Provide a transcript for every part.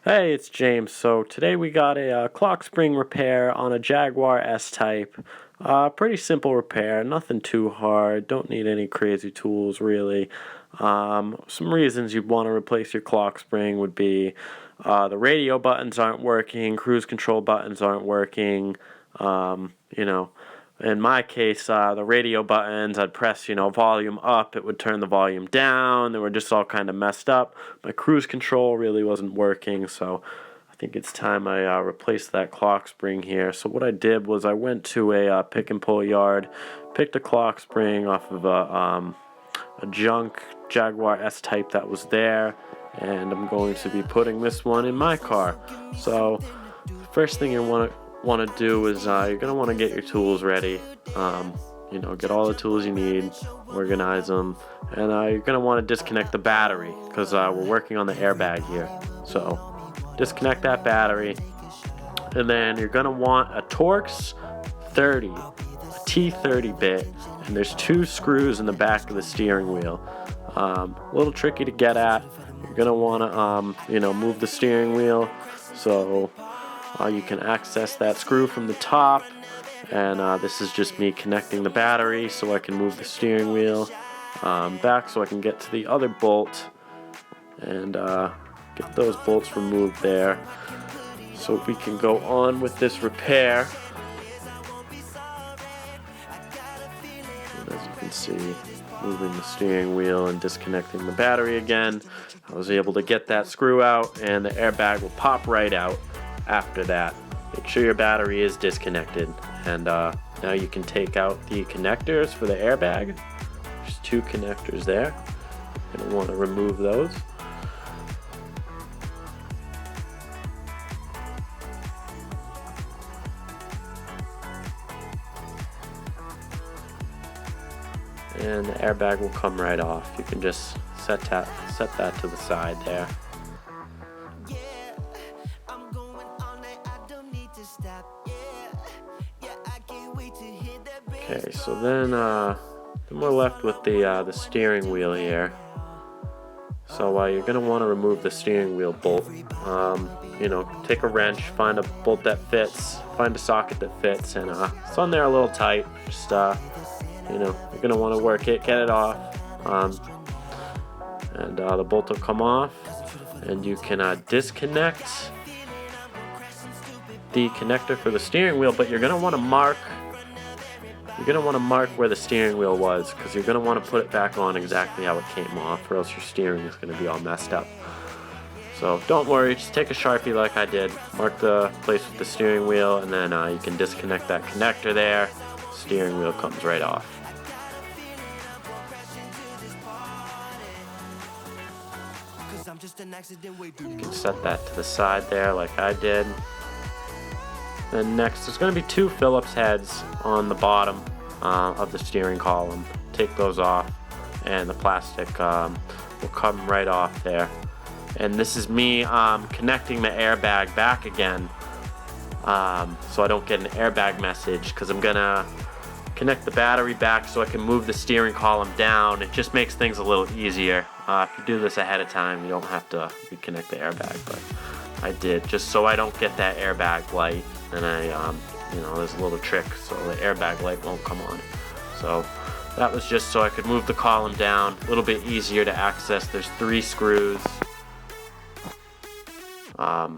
Hey, it's James. So today we got a clock spring repair on a Jaguar S-Type. Pretty simple repair, nothing too hard, don't need any crazy tools really. Some reasons you'd want to replace your clock spring would be the radio buttons aren't working, cruise control buttons aren't working, you know. In my case, the radio buttons, I'd press, volume up, it would turn the volume down. They were just all kind of messed up. My cruise control really wasn't working, so I think it's time I replaced that clock spring here. So what I did was I went to a pick and pull yard, picked a clock spring off of a junk Jaguar S-Type that was there, and I'm going to be putting this one in my car. So first thing you want to do is you're going to want to get your tools ready. Get all the tools you need, organize them, and you're going to want to disconnect the battery because we're working on the airbag here. So disconnect that battery, and then you're going to want a Torx 30, a T30 bit, and there's 2 screws in the back of the steering wheel. A little tricky to get at. You're going to want to move the steering wheel so you can access that screw from the top, and this is just me connecting the battery so I can move the steering wheel back so I can get to the other bolt and get those bolts removed there so we can go on with this repair. And as you can see, moving the steering wheel and disconnecting the battery again, I was able to get that screw out, and the airbag will pop right out. After that, make sure your battery is disconnected, and now you can take out the connectors for the airbag. There's 2 connectors there. You're going to want to remove those. And the airbag will come right off. You can just set that to the side there. Okay, so then we're left with the steering wheel here. So you're going to want to remove the steering wheel bolt. Take a wrench, find a bolt that fits, find a socket that fits, and it's on there a little tight. Just you're going to want to work it, get it off, and the bolt will come off, and you can disconnect the connector for the steering wheel, but you're going to want to mark where the steering wheel was, because you're going to want to put it back on exactly how it came off, or else your steering is going to be all messed up. So don't worry, just take a Sharpie like I did, mark the place with the steering wheel, and then you can disconnect that connector there. Steering wheel comes right off. You can set that to the side there like I did. Then next, there's going to be 2 Phillips heads on the bottom of the steering column. Take those off, and the plastic will come right off there. And this is me connecting the airbag back again, so I don't get an airbag message, because I'm going to connect the battery back so I can move the steering column down. It just makes things a little easier. If you do this ahead of time, you don't have to reconnect the airbag, but I did, just so I don't get that airbag light. And there's a little trick so the airbag light won't come on. So that was just so I could move the column down, a little bit easier to access. There's 3 screws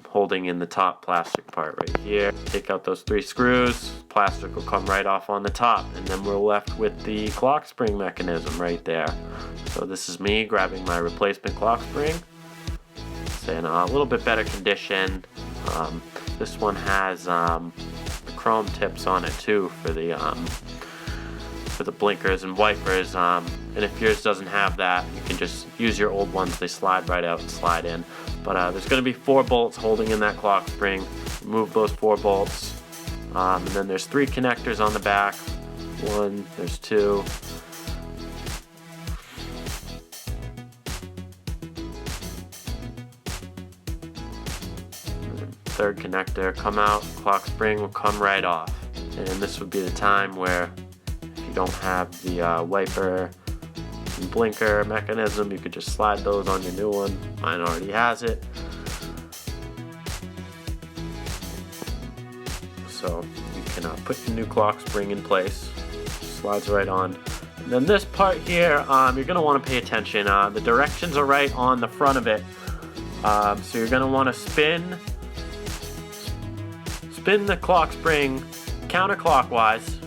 holding in the top plastic part right here. Take out those 3 screws, plastic will come right off on the top, and then we're left with the clock spring mechanism right there. So this is me grabbing my replacement clock spring. It's in a little bit better condition. This one has the chrome tips on it too for the blinkers and wipers. And if yours doesn't have that, you can just use your old ones. They slide right out and slide in. But there's going to be 4 bolts holding in that clock spring. Remove those 4 bolts. And then there's 3 connectors on the back. 1, there's 2. Third connector come out, clock spring will come right off. And this would be the time where if you don't have the wiper and blinker mechanism, you could just slide those on your new one. Mine already has it. So you can put your new clock spring in place. Slides right on. And then this part here, you're going to want to pay attention. The directions are right on the front of it. So you're going to want to spin the clock spring counterclockwise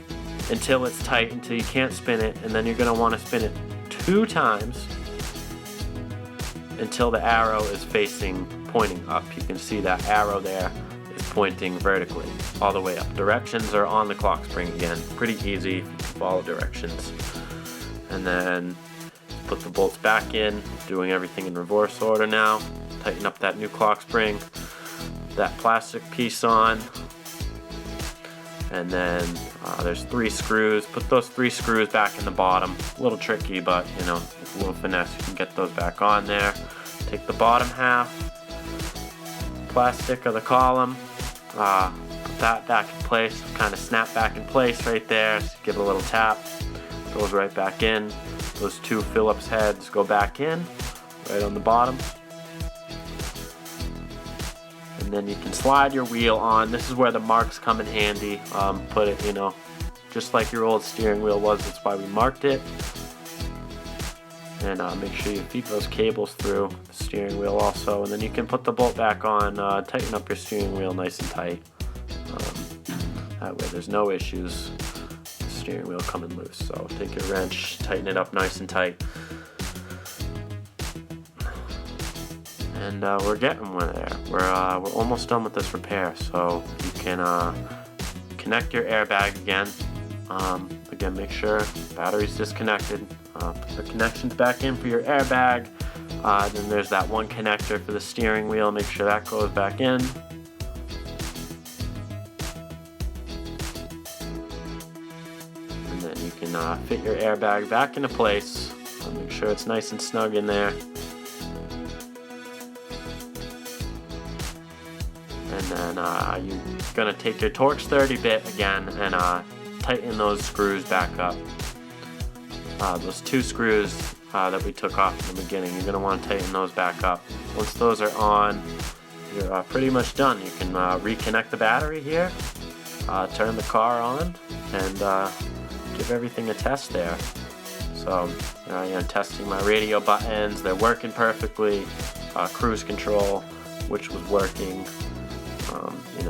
until it's tight, until you can't spin it, and then you're going to want to spin it 2 times until the arrow is pointing up. You can see that arrow there is pointing vertically all the way up. Directions are on the clock spring again. Pretty easy if you can follow directions. And then put the bolts back in, doing everything in reverse order now. Tighten up that new clock spring, that plastic piece on, and then there's 3 screws. Put those 3 screws back in the bottom. A little tricky, but you know, with a little finesse you can get those back on there. Take the bottom half plastic of the column, put that back in place, kind of snap back in place right there. So give it a little tap, goes right back in. Those 2 Phillips heads go back in, right on the bottom. And then you can slide your wheel on. This is where the marks come in handy. Put it, you know, just like your old steering wheel was. That's why we marked it. And make sure you feed those cables through the steering wheel also. And then you can put the bolt back on. Tighten up your steering wheel nice and tight. That way there's no issues. The steering wheel coming loose. So take your wrench, tighten it up nice and tight. And we're getting there. We're almost done with this repair. So you can connect your airbag again. Again, make sure battery's disconnected. Put the connections back in for your airbag. Then there's that one connector for the steering wheel. Make sure that goes back in. And then you can fit your airbag back into place. Make sure it's nice and snug in there. And then you're going to take your Torx 30 bit again and tighten those screws back up. Those 2 screws that we took off in the beginning, you're going to want to tighten those back up. Once those are on, you're pretty much done. You can reconnect the battery here, turn the car on, and give everything a test there. So, testing my radio buttons, they're working perfectly. Cruise control, which was working.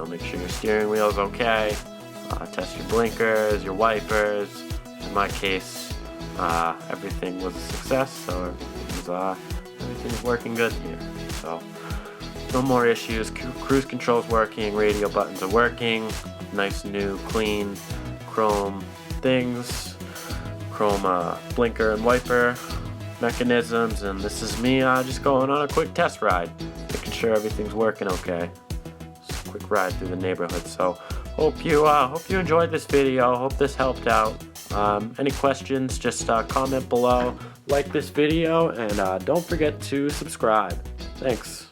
Make sure your steering wheel is okay. Test your blinkers, your wipers. In my case, everything was a success, so everything's working good here. So no more issues. Cruise control's working, radio buttons are working. Nice new clean chrome things, chrome blinker and wiper mechanisms, and this is me just going on a quick test ride, making sure everything's working okay. Just a quick ride through the neighborhood. So hope you enjoyed this video. Hope this helped out. Any questions, just comment below, like this video, and don't forget to subscribe. Thanks.